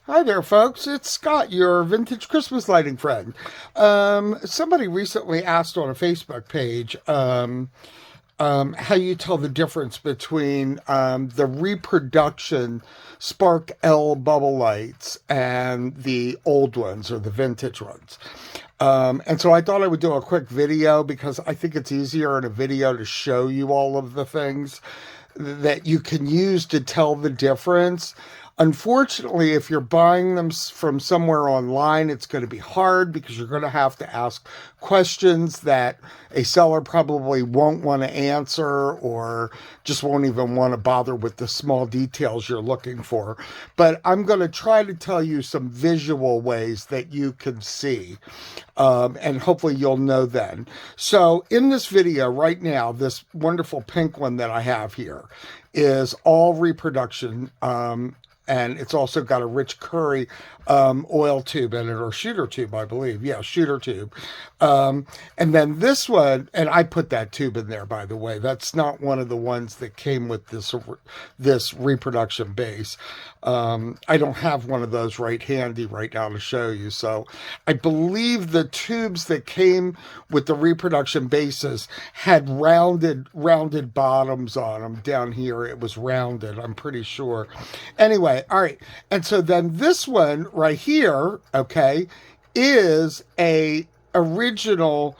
Hi there, folks. It's Scott, your vintage Christmas lighting friend. Somebody recently asked on a Facebook page how you tell the difference between the Reproduction Spark-L bubble lights and the old ones or the vintage ones. And so I thought I would do a quick video because I think it's easier in a video to show you all of the things that you can use to tell the difference. Unfortunately, if you're buying them from somewhere online, it's going to be hard because you're going to have to ask questions that a seller probably won't want to answer or just won't even want to bother with the small details you're looking for. But I'm going to try to tell you some visual ways that you can see, and hopefully you'll know then. So in this video right now, this wonderful pink one that I have here is all reproduction, and it's also got a rich curry oil tube in it, or shooter tube, I believe. Yeah, shooter tube. And then this one, and I put that tube in there, by the way. That's not one of the ones that came with this reproduction base. I don't have one of those right handy right now to show you. So I believe the tubes that came with the reproduction bases had rounded bottoms on them. Down here, it was rounded, I'm pretty sure. Anyway, all right. And so then this one right here, okay, is a original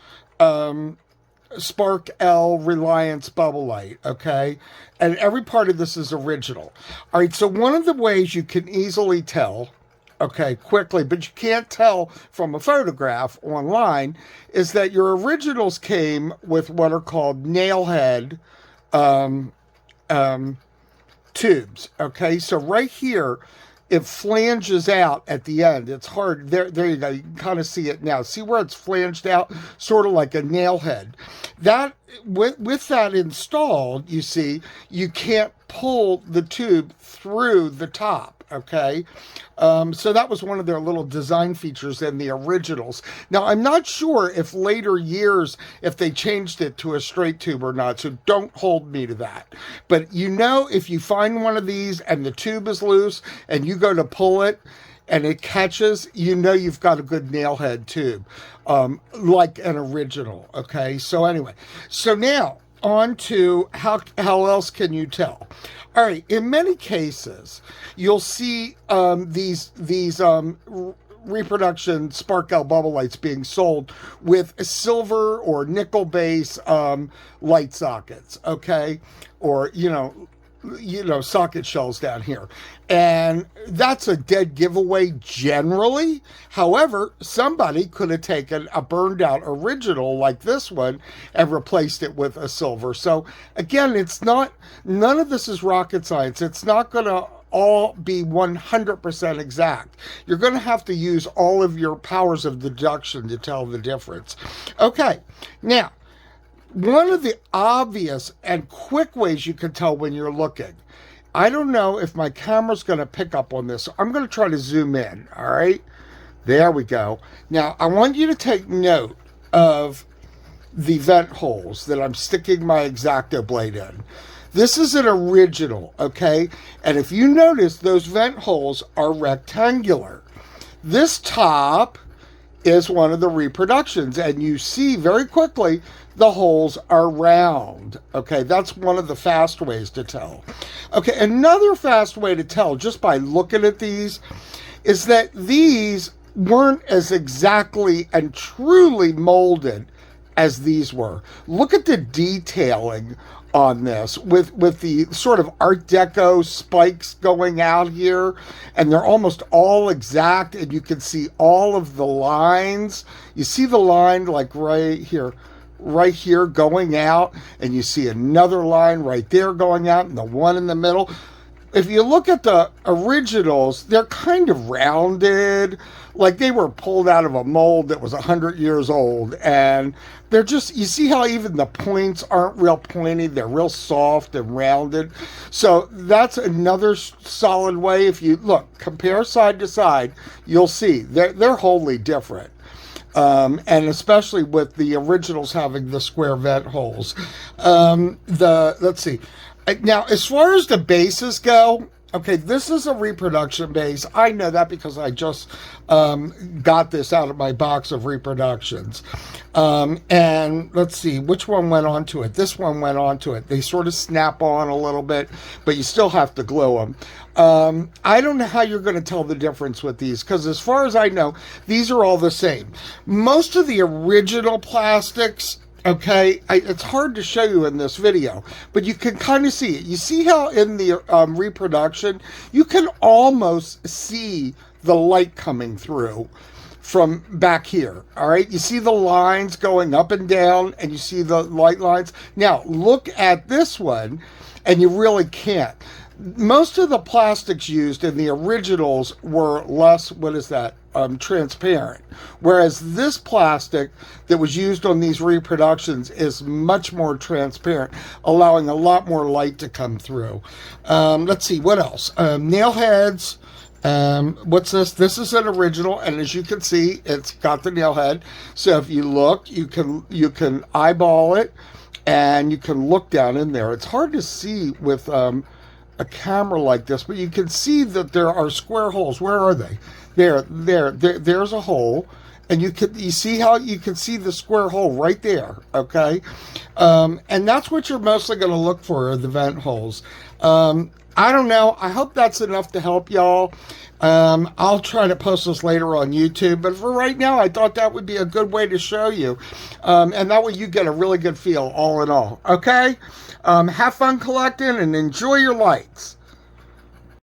Spark-L Reliance bubble light, okay? And every part of this is original. All right, so one of the ways you can easily tell, okay, quickly, but you can't tell from a photograph online, is that your originals came with what are called nail head tubes, okay? So right here, it flanges out at the end. It's hard. There you go. You can kind of see it now. See where it's flanged out? Sort of like a nail head. That, with that installed, you see, you can't pull the tube through the top, okay? So that was one of their little design features in the originals. Now, I'm not sure if later years, if they changed it to a straight tube or not, so don't hold me to that. But you know, if you find one of these and the tube is loose and you go to pull it and it catches, you know you've got a good nail head tube, like an original, okay? So anyway, so now on to how else can you tell? All right, in many cases, you'll see these reproduction Spark-L bubble lights being sold with silver or nickel base light sockets, okay? Or, you know, socket shells down here. And that's a dead giveaway generally. However, somebody could have taken a burned out original like this one and replaced it with a silver. So again, none of this is rocket science. It's not going to all be 100% exact. You're going to have to use all of your powers of deduction to tell the difference. Okay, now, one of the obvious and quick ways you can tell when you're looking, I don't know if my camera's going to pick up on this, so I'm going to try to zoom in, all right? There we go. Now, I want you to take note of the vent holes that I'm sticking my X-Acto blade in. This is an original, okay? And if you notice, those vent holes are rectangular. This top is one of the reproductions, and you see very quickly the holes are round. Okay, that's one of the fast ways to tell. Okay, another fast way to tell just by looking at these is that these weren't as exactly and truly molded as these were. Look at the detailing on this with the sort of Art Deco spikes going out here, and they're almost all exact, and you can see all of the lines. You see the line like right here going out, and you see another line right there going out, and the one in the middle. If you look at the originals, they're kind of rounded, like they were pulled out of a mold that was 100 years old. And they're just, you see how even the points aren't real pointy, they're real soft and rounded. So that's another solid way. If you look, compare side to side, you'll see they're wholly different. And especially with the originals having the square vent holes. Let's see. Now, as far as the bases go, Okay, this is a reproduction base. I know that because I just got this out of my box of reproductions. And let's see, which one went onto it? This one went onto it. They sort of snap on a little bit, but you still have to glue them. I don't know how you're going to tell the difference with these, because as far as I know, these are all the same. Most of the original plastics, okay, it's hard to show you in this video, but you can kind of see it. You see how in the reproduction, you can almost see the light coming through from back here, all right? You see the lines going up and down, and you see the light lines. Now, look at this one, and you really can't. Most of the plastics used in the originals were less, transparent. Whereas this plastic that was used on these reproductions is much more transparent, allowing a lot more light to come through. Let's see, what else? Nail heads. What's this? This is an original, and as you can see, it's got the nail head. So if you look, you can eyeball it, and you can look down in there. It's hard to see with a camera like this, but you can see that there are square holes. Where are they? There's a hole, and you see how you can see the square hole right there, okay? And that's what you're mostly going to look for, are the vent holes. I don't know. I hope that's enough to help y'all. I'll try to post this later on YouTube, but for right now, I thought that would be a good way to show you. And that way you get a really good feel all in all, okay? Have fun collecting and enjoy your lights.